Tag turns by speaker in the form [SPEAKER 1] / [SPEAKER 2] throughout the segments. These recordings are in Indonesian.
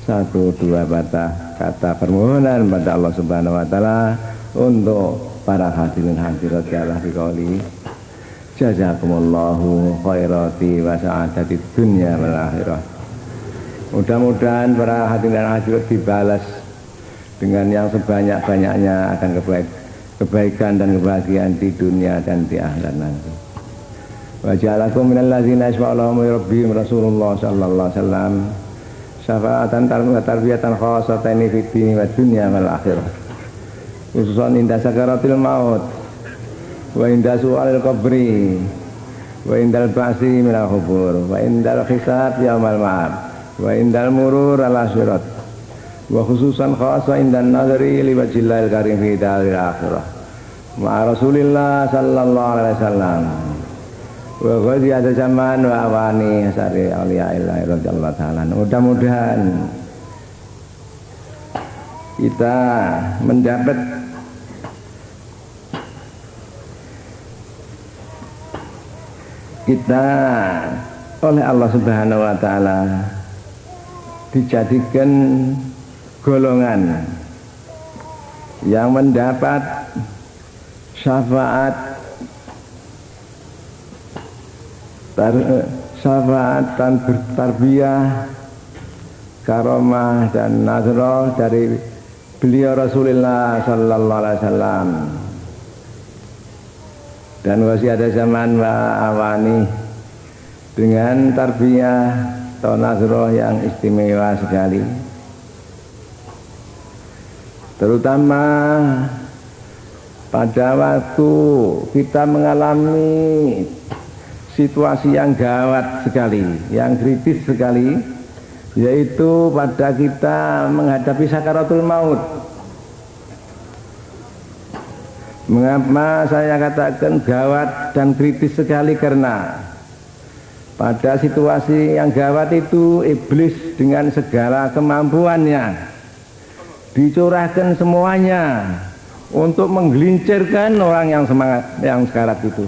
[SPEAKER 1] Satu dua kata permohonan pada Allah Subhanahu wa taala untuk para hadirin hadirat ya Allah biqauli jazakumullahu khairati wa sa'adatid dunya wal akhirah. Mudah-mudahan para hadirin hadirat dibalas dengan yang sebanyak-banyaknya akan kebaikan dan kebahagiaan di dunia dan di akhirat nanti. Wa ja'alakum minal ladzina yashfa'u rabbihim Rasulullah sallallahu alaihi wasallam syafaatan tarbiyatan khasatan fi dini wa dunya wal akhirah. Khususan inda sakaratil maut wa inda su'alil qabri wa indal ba'si minal khubur wa indal hisab yaumal ma'ad wa indal murur ala sirat wa khususan khasa indan nazari li wajhillahil karim fi daril akhirah ma'a Rasulillah sallallahu alaihi wasallam wa ghadi ada zaman wa awani sari auliyaillah radhiyallahu ta'ala. Mudah-mudahan kita mendapat oleh Allah Subhanahu wa taala dijadikan golongan yang mendapat syafaat dan bertarbiyah, karomah dan nazroh dari beliau Rasulullah sallallahu alaihi wasallam dan wasiat zaman wa awani dengan tarbiyah atau nazroh yang istimewa sekali, terutama pada waktu kita mengalami situasi yang gawat sekali, yang kritis sekali, yaitu pada kita menghadapi sakaratul maut. Mengapa saya katakan gawat dan kritis sekali? Karena pada situasi yang gawat itu iblis dengan segala kemampuannya dicurahkan semuanya untuk menggelincirkan orang yang semangat, yang sekarat itu.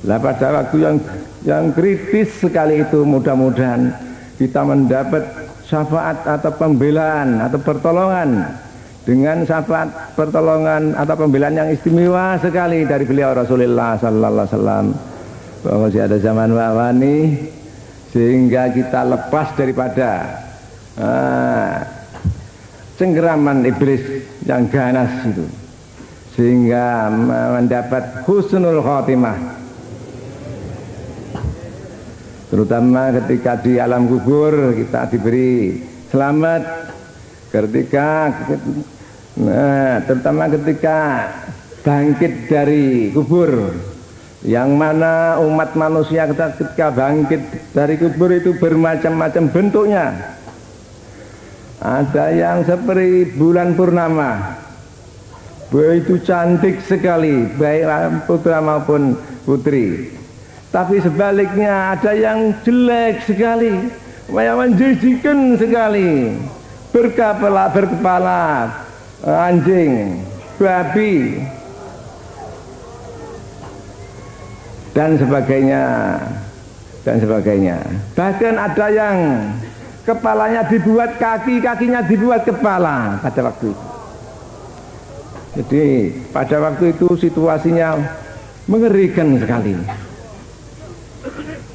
[SPEAKER 1] Lah pada waktu yang kritis sekali itu mudah-mudahan kita mendapat syafaat atau pembelaan atau pertolongan, dengan syafaat pertolongan atau pembelaan yang istimewa sekali dari beliau Rasulullah sallallahu alaihi wasallam bahwa masih ada zaman wawani, sehingga kita lepas daripada cengkeraman iblis yang ganas itu, sehingga mendapat husnul khotimah, terutama ketika di alam kubur kita diberi selamat, terutama ketika bangkit dari kubur, yang mana umat manusia ketika bangkit dari kubur itu bermacam-macam bentuknya. Ada yang seperti bulan purnama, begitu cantik sekali, baik putra maupun putri. Tapi sebaliknya ada yang jelek sekali, yang menjijikkan sekali, berkepala anjing, babi, dan sebagainya, dan sebagainya. Bahkan ada yang kepalanya dibuat kaki, kakinya dibuat kepala pada waktu itu. Jadi pada waktu itu situasinya mengerikan sekali.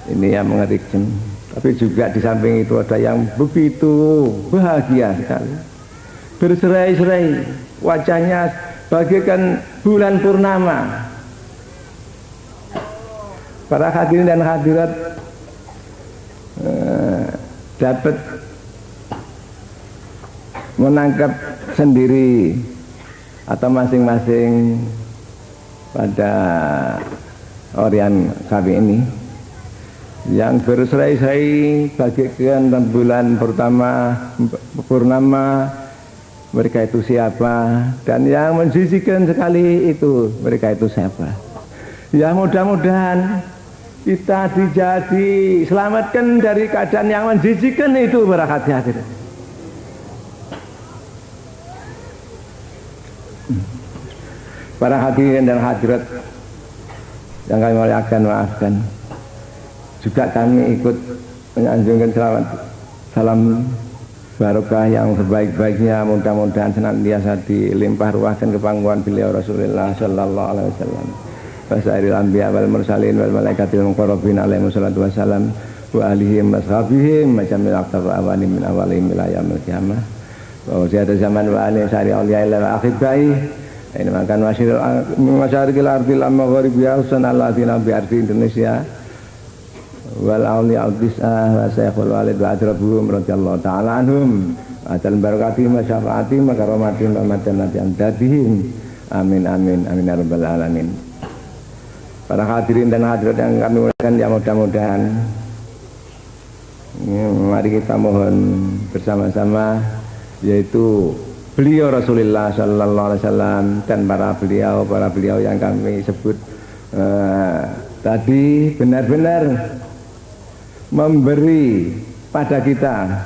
[SPEAKER 1] Ini yang mengerikan. Tapi juga di samping itu ada yang begitu bahagia sekali, berserai-serai, wajahnya bagaikan bulan purnama. Para hadirin dan hadirat dapat menangkap sendiri atau masing-masing pada Orian kami ini yang berserai-serai bagaikan bulan pertama purnama, mereka itu siapa, dan yang menjijikkan sekali itu mereka itu siapa. Ya mudah-mudahan kita selamatkan dari keadaan yang menjijikkan itu para hadirin. Para hadirin dan hadirat yang kami muliakan, maafkan juga kami ikut menyanjungkan salam barokah yang sebaik-baiknya, mudah-mudahan senantiasa dilimpah ruahkan kepangkuan beliau Rasulullah sallallahu alaihi wasallam. Wasairil anbiya wal mursalin wal malaikatil muqarrabin alaihi wassalatu wassalam wa alihim washabihim majamil aqtab awalim min awalihim ila yaumil qiyamah. Wa ziyada zaman wa alih sari auliya ila akhibai. Ini makan masyarikil ardil amma gharibiya usan alladzina bi ardi Indonesia wal auliya al-tis'ah wa syekhul walid wa adrabuhum radhiyallahu ta'ala anhum atal barakatihim wa syafaatihim wa karamatihim wa madanati amdadihim amin amin amin ya rabbal alamin. Para hadirin dan hadirat yang kami muliakan, ya mudah-mudahan mari kita mohon bersama-sama, yaitu beliau Rasulullah sallallahu alaihi wasallam dan para beliau yang kami sebut tadi benar-benar memberi pada kita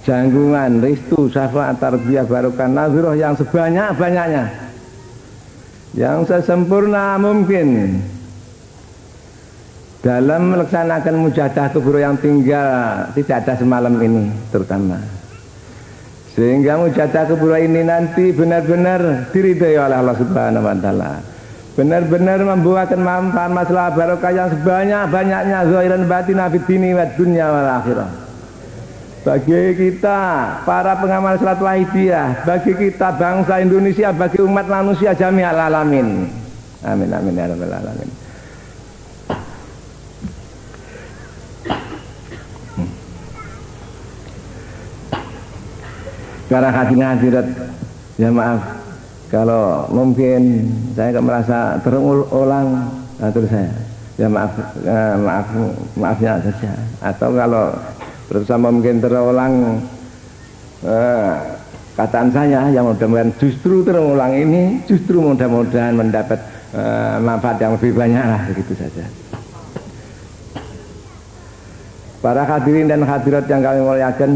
[SPEAKER 1] janggungan, restu, syafaat, tarbiyah, barokah, nazroh yang sebanyak-banyaknya, yang sesempurna mungkin dalam melaksanakan mujahadah kubro yang tinggal tidak ada semalam ini terutama, sehingga mujahadah kubro ini nanti benar-benar diridhai oleh Allah Subhanahu wa Ta'ala, benar-benar membuahkan manfaat masalah barokah yang sebanyak-banyaknya zahiran batin fid dini wad dunya wal akhirah. Bagi kita para pengamal salat wahidiyah, bagi kita bangsa Indonesia, bagi umat manusia jami'al alamin. Amin amin ya rabbal alamin. Para hadirat, ya maaf kalau mungkin saya merasa terulang terus saya, ya maafnya saja, atau kalau bersama mungkin terulang kataan saya, yang mudah-mudahan justru terulang ini justru mudah-mudahan mendapat manfaat yang lebih banyak lah, begitu saja. Para hadirin dan hadirat yang kami muliakan,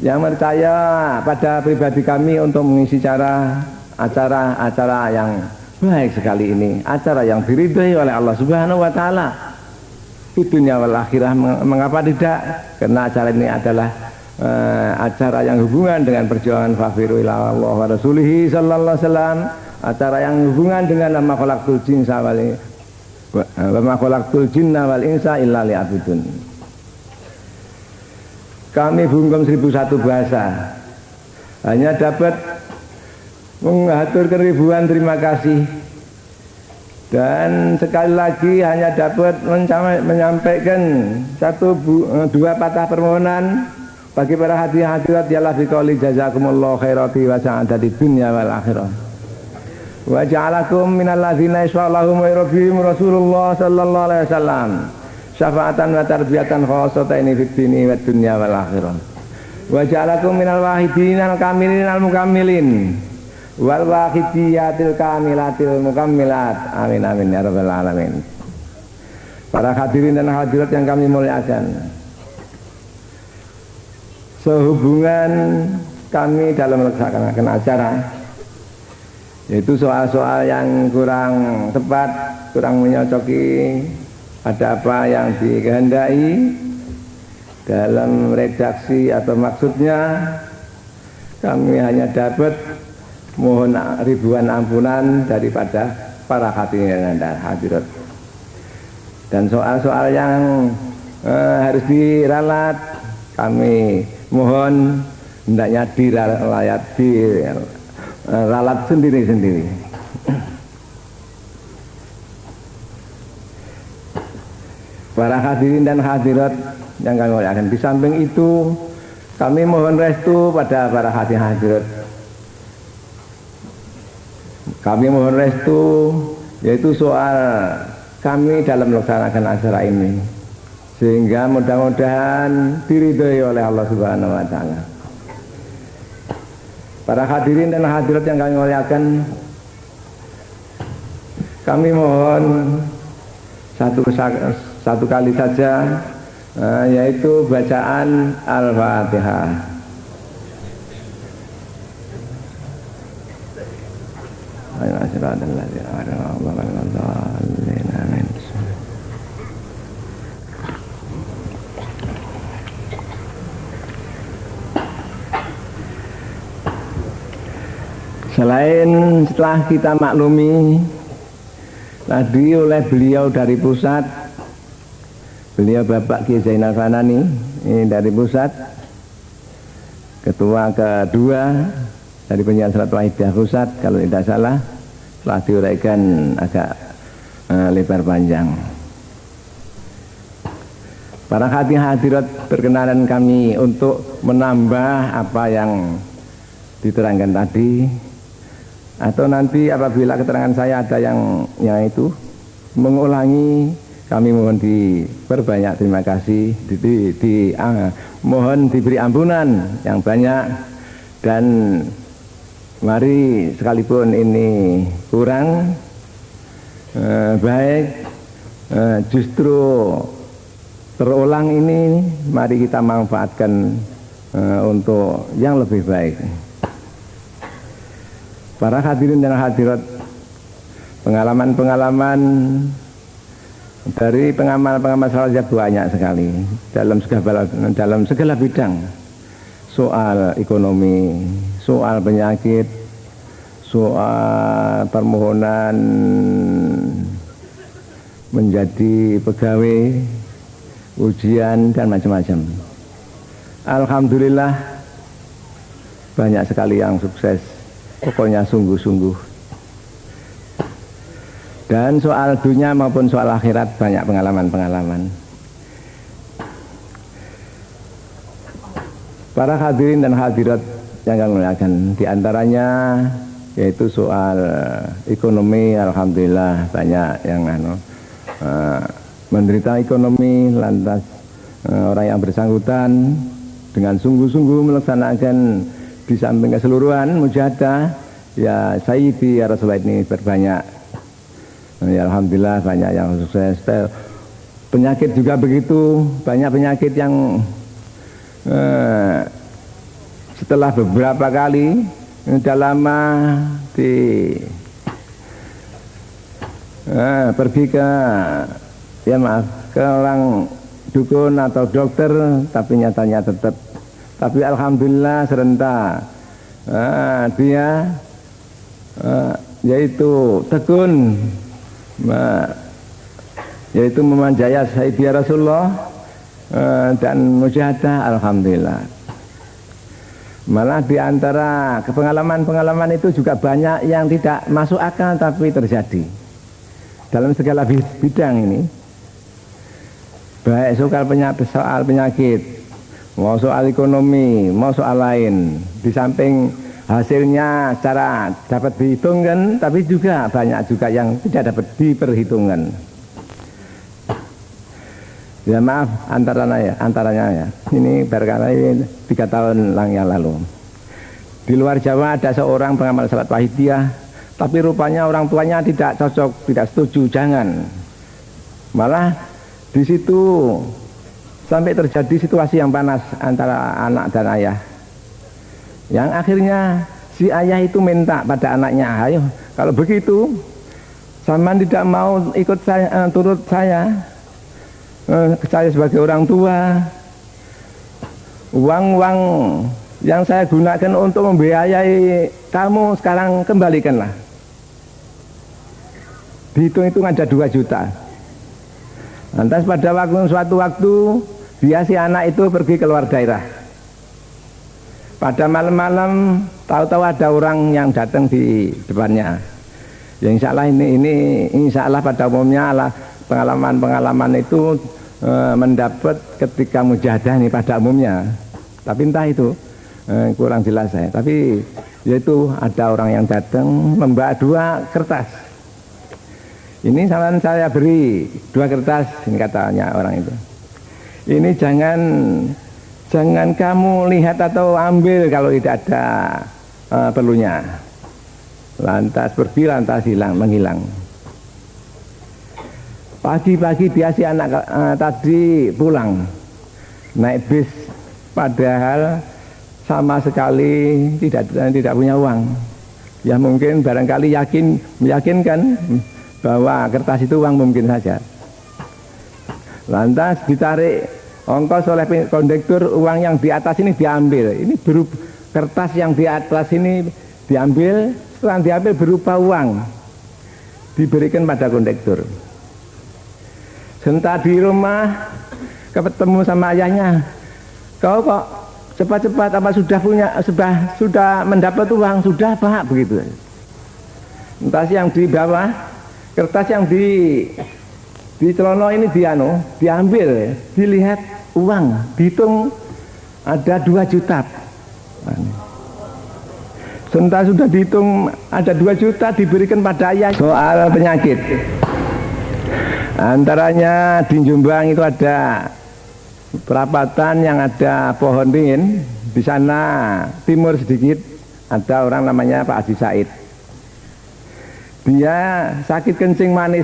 [SPEAKER 1] yang percaya pada pribadi kami untuk mengisi acara yang baik sekali ini, acara yang diridhai oleh Allah Subhanahu wa Ta'ala di dunia wal akhirah. Mengapa tidak? Karena acara ini adalah acara yang hubungan dengan perjuangan fafiru ila Allah wa rasulihi sallallahu alaihi wasallam, acara yang hubungan dengan ma khalaqtul jinna wal insa illa liya'budun. Kami bungkam 1001 bahasa hanya dapat mengaturkan ribuan terima kasih, dan sekali lagi hanya dapat menyampaikan dua patah permohonan bagi para hadirat yalah biqauli jazakumullahu khairati wa sa'adati dunya wal akhirah wa ja'alakum minal ladzina yashfa'ullahum wa rabbihim Rasulullah sallallahu alaihi wasallam syafaatan wa tarbiyatan khossatan fid dini wa dunya wal akhirah wa ja'alakum minal wahidin al kamilin al mukammilin wal wahidiyatil kamilatil mukammilat amin amin ya rabbal alamin. Para hadirin dan hadirat yang kami muliakan, sehubungan kami dalam melaksanakan acara, yaitu soal-soal yang kurang tepat, kurang menyocoki ada apa yang dikehendaki dalam redaksi atau maksudnya, kami hanya dapat mohon ribuan ampunan daripada para hadirin dan hadirat. Dan soal-soal yang harus diralat, kami mohon hendaknya diralat sendiri-sendiri. Para hadirin dan hadirat yang kami muliakan, di samping itu kami mohon restu pada para hadirin hadirat. Kami mohon restu, yaitu soal kami dalam melaksanakan acara ini, sehingga mudah-mudahan diridhai oleh Allah Subhanahu wa Ta'ala. Para hadirin dan hadirat yang kami muliakan, kami mohon satu kali saja, yaitu bacaan Al-Fatihah. Selain setelah kita maklumi tadi oleh beliau dari pusat, beliau Bapak Kiai Zainal Fanani ini dari pusat, ketua kedua dari Penyiaran Salat Wahidiyah pusat kalau tidak salah, setelah diuraikan agak lebar panjang. Para hadirat berkenan kami untuk menambah apa yang diterangkan tadi, atau nanti apabila keterangan saya ada yang itu mengulangi, kami mohon diperbanyak terima kasih, mohon diberi ampunan yang banyak, dan mari sekalipun ini kurang baik, justru terulang ini mari kita manfaatkan untuk yang lebih baik. Para hadirin dan hadirat, pengalaman-pengalaman dari pengamal-pengamal salafiyah banyak sekali dalam segala bidang, soal ekonomi, soal penyakit, soal permohonan menjadi pegawai, ujian dan macam-macam. Alhamdulillah banyak sekali yang sukses, pokoknya sungguh-sungguh. Dan soal dunia maupun soal akhirat banyak pengalaman-pengalaman. Para hadirin dan hadirat yang kami muliakan, diantaranya yaitu soal ekonomi. Alhamdulillah banyak yang menderita ekonomi, lantas orang yang bersangkutan dengan sungguh-sungguh melaksanakan di samping keseluruhan mujahadah, ya Sayyidi ya Rasulullah ini berbanyak, ya Alhamdulillah banyak yang sukses. Penyakit juga begitu, banyak penyakit yang setelah beberapa kali sudah lama pergi ke ke orang dukun atau dokter, tapi nyatanya tetap. Tapi alhamdulillah serentak dia yaitu tekun, yaitu memanjaya Sayyidi Rasulullah dan mujahadah, alhamdulillah. Malah di antara pengalaman-pengalaman itu juga banyak yang tidak masuk akal tapi terjadi dalam segala bidang ini, baik soal penyakit, mau soal ekonomi, mau soal lain. Di samping hasilnya secara dapat dihitungkan, tapi juga banyak juga yang tidak dapat diperhitungkan. Ya maaf, antaranya ya. Ini barangkali 3 tahun yang lalu. Di luar Jawa ada seorang pengamal salat wahidiyah, tapi rupanya orang tuanya tidak cocok, tidak setuju, jangan. Malah di situ sampai terjadi situasi yang panas antara anak dan ayah, yang akhirnya si ayah itu minta pada anaknya, ayo kalau begitu sampean tidak mau ikut saya, turut saya sebagai orang tua, uang-uang yang saya gunakan untuk membiayai kamu sekarang kembalikanlah. Dihitung-hitung ada 2 juta. Lantas pada suatu waktu dia si anak itu pergi keluar daerah. Pada malam-malam tahu-tahu ada orang yang datang di depannya. Ya insya Allah ini insya Allah pada umumnya lah pengalaman-pengalaman itu mendapat ketika mujahadah ini pada umumnya. Tapi entah itu kurang jelas saya. Tapi yaitu ada orang yang datang membawa 2 kertas. Ini saya beri 2 kertas, ini katanya orang itu. Ini jangan kamu lihat atau ambil kalau tidak ada perlunya. Lantas pergi, lantas menghilang. Pagi-pagi dia si anak tadi pulang naik bis, padahal sama sekali tidak punya uang. Ya mungkin barangkali meyakinkan bahwa kertas itu uang mungkin saja. Lantas ditarik ongkos oleh kondektur, uang yang di atas ini diambil. Ini kertas yang di atas ini diambil, setelah diambil berupa uang, diberikan pada kondektur. Sebentar di rumah ketemu sama ayahnya, kau kok cepat-cepat apa sudah punya, sudah mendapat uang, sudah Pak, begitu. Entah yang di bawah, kertas yang di celana ini diambil, dilihat uang, dihitung ada 2 juta. Sebentar sudah dihitung ada 2 juta, diberikan pada ayah. Soal penyakit, antaranya di Jombang itu ada perapatan yang ada pohon ringin. Di sana timur sedikit ada orang namanya Pak Haji Said. Dia sakit kencing manis.